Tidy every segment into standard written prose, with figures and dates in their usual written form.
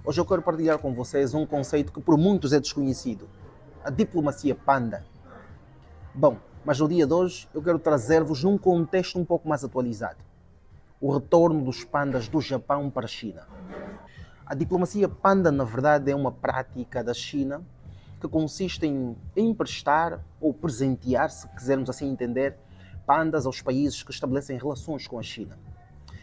Hoje eu quero partilhar com vocês um conceito que por muitos é desconhecido, a diplomacia panda. Bom, mas no dia de hoje eu quero trazer-vos num contexto um pouco mais atualizado, o retorno dos pandas do Japão para a China. A diplomacia panda, na verdade, é uma prática da China que consiste em emprestar ou presentear, se quisermos assim entender, pandas aos países que estabelecem relações com a China.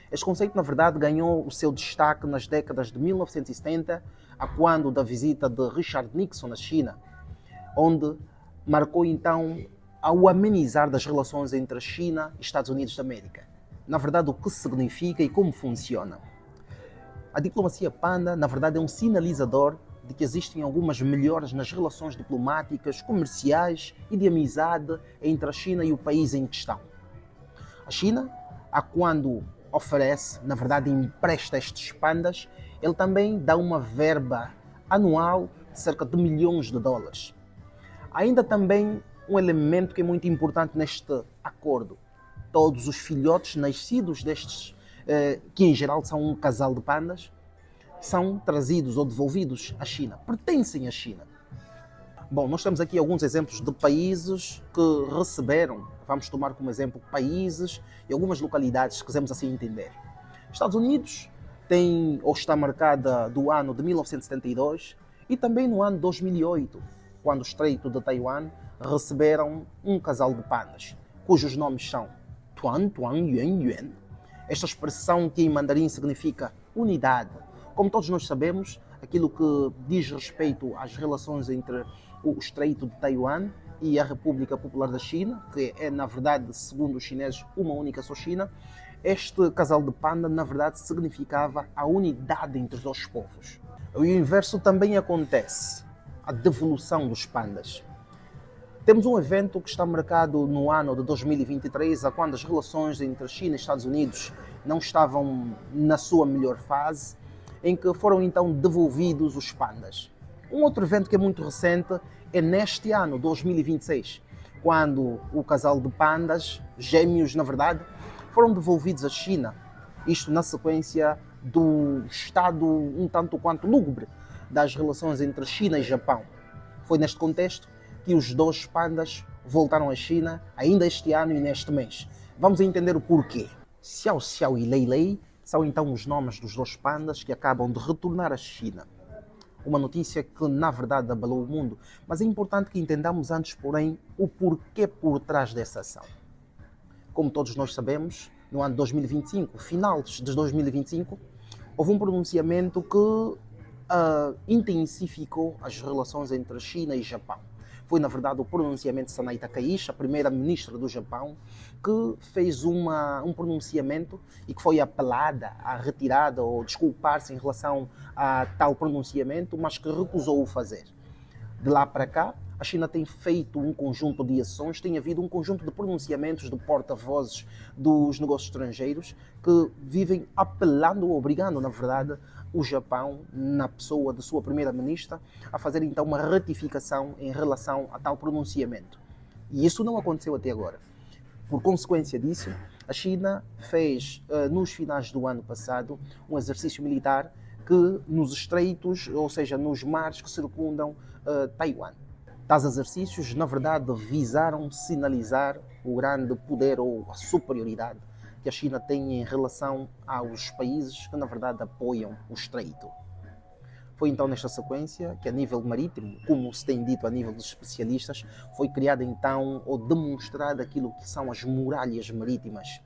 Este conceito, na verdade, ganhou o seu destaque nas décadas de 1970, a quando da visita de Richard Nixon à China, onde marcou então ao amenizar das relações entre a China e Estados Unidos da América. Na verdade, o que significa e como funciona. A diplomacia panda, na verdade, é um sinalizador de que existem algumas melhoras nas relações diplomáticas, comerciais e de amizade entre a China e o país em questão. A China, a quando oferece, na verdade empresta estes pandas, ele também dá uma verba anual de cerca de milhões de dólares. Ainda também um elemento que é muito importante neste acordo. Todos os filhotes nascidos destes, que em geral são um casal de pandas, são trazidos ou devolvidos à China, pertencem à China. Bom, nós temos aqui alguns exemplos de países que receberam, vamos tomar como exemplo países e algumas localidades, se quisermos assim entender. Estados Unidos tem ou está marcada do ano de 1972 e também no ano 2008, quando o Estreito de Taiwan receberam um casal de pandas, cujos nomes são Tuan Tuan Yuan Yuan. Esta expressão que em mandarim significa unidade. Como todos nós sabemos, aquilo que diz respeito às relações entre o Estreito de Taiwan e a República Popular da China, que é, na verdade, segundo os chineses, uma única só China, este casal de panda, na verdade, significava a unidade entre os dois povos. E o inverso também acontece, a devolução dos pandas. Temos um evento que está marcado no ano de 2023, a quando as relações entre a China e Estados Unidos não estavam na sua melhor fase, em que foram então devolvidos os pandas. Um outro evento que é muito recente é neste ano, 2026, quando o casal de pandas, gêmeos na verdade, foram devolvidos à China. Isto na sequência do estado um tanto quanto lúgubre das relações entre China e Japão. Foi neste contexto que os dois pandas voltaram à China ainda este ano e neste mês. Vamos entender o porquê. Xiao Xiao e Lei Lei são então os nomes dos dois pandas que acabam de retornar à China. Uma notícia que na verdade abalou o mundo, mas é importante que entendamos antes, porém, o porquê por trás dessa ação. Como todos nós sabemos, no ano 2025, final de 2025, houve um pronunciamento que intensificou as relações entre a China e Japão. Foi, na verdade, o pronunciamento de Sanae Takaichi, a primeira-ministra do Japão, que fez um pronunciamento e que foi apelada à retirada ou desculpar-se em relação a tal pronunciamento, mas que recusou o fazer. De lá para cá, a China tem feito um conjunto de ações, tem havido um conjunto de pronunciamentos de porta-vozes dos negócios estrangeiros que vivem apelando, obrigando, na verdade, o Japão, na pessoa de sua primeira-ministra, a fazer então uma ratificação em relação a tal pronunciamento. E isso não aconteceu até agora. Por consequência disso, a China fez, nos finais do ano passado, um exercício militar que nos estreitos, ou seja, nos mares que circundam Taiwan. Tais exercícios, na verdade, visaram sinalizar o grande poder ou a superioridade que a China tem em relação aos países que, na verdade, apoiam o estreito. Foi então nesta sequência que, a nível marítimo, como se tem dito a nível dos especialistas, foi criada então ou demonstrada aquilo que são as muralhas marítimas.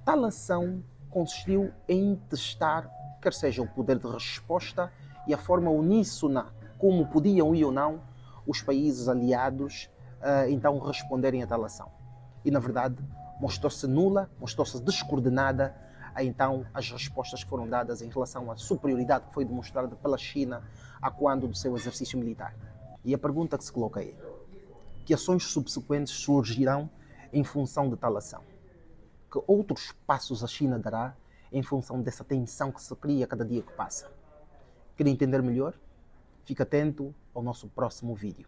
Tal ação consistiu em testar, quer seja o poder de resposta e a forma uníssona como podiam e ou não os países aliados então responderem a tal ação. E na verdade mostrou-se nula, mostrou-se descoordenada então as respostas que foram dadas em relação à superioridade que foi demonstrada pela China a quando do seu exercício militar. E a pergunta que se coloca é: que ações subsequentes surgirão em função de tal ação? Que outros passos a China dará em função dessa tensão que se cria cada dia que passa? Quer entender melhor? Fique atento ao nosso próximo vídeo.